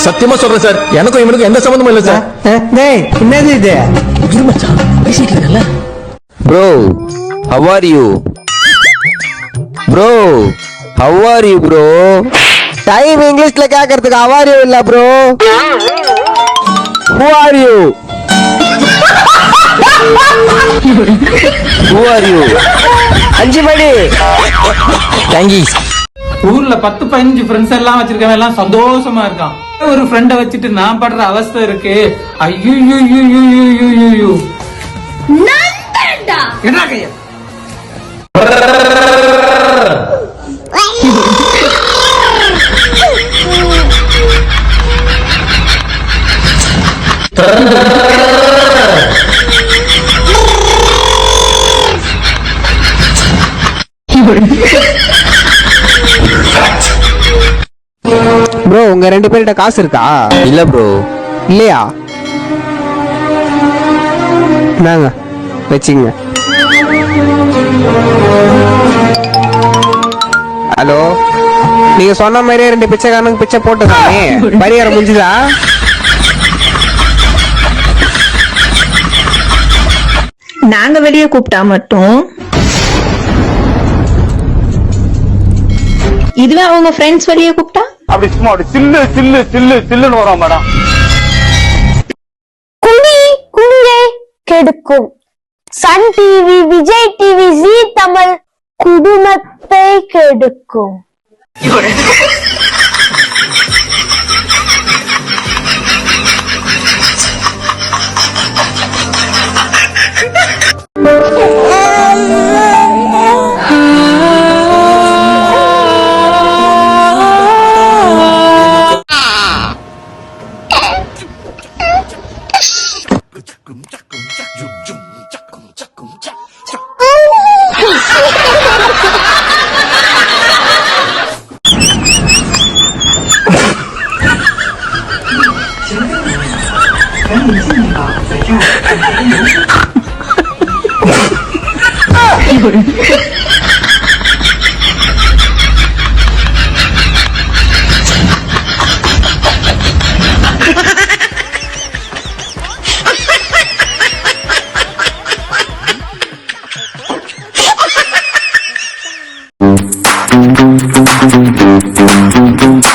சத்தியமா சொல்றேன் சார், எனக்கும் இவனுக்கும் எந்த சம்பந்தமும் இல்ல சார். என்னது இது? Bro, how are you? Bro, how are you bro? Time இங்கிலீஷ்ல கேக்குறதுக்கு how are you இல்ல bro. Who are you? Who are you? அஞ்சு மணி தங்கி. ஊர்ல 10-15 ஃப்ரெண்ட்ஸ் எல்லாம் வச்சிருக்கவன் எல்லாம் சந்தோஷமா இருக்கான். ஒரு ஃப்ரெண்ட வச்சுட்டு நான் படுற அவஸ்தை இருக்கு. ஐயோ என்ன கையா ப்ரோ, உங்க ரெண்டு பேர்கிட்ட காசு இருக்கா? இல்ல ப்ரோ. இல்லையா? நாங்க வச்சுங்க. ஹலோ, நீங்க சொன்ன மாதிரியே 2 பிச்சைக்காரனுக்கு பிச்சை போட்டுதானே, பரிகாரம் முடிஞ்சுதா? நாங்க வெளியே கூப்பிட்டா மட்டும் இதுவே அவங்க ஃப்ரெண்ட்ஸ் வெளியே கூப்பிட்டா அப்படி சும்மா அப்படி சில்லு சில்லு சில்லு சில்லுன்னு வரும் மேடம். குனி குனியே கெடுக்கும். சன் டிவி, விஜய் டிவி, ஜீ தமிழ் குடும்பத்தை கெடுக்கும். Thank you.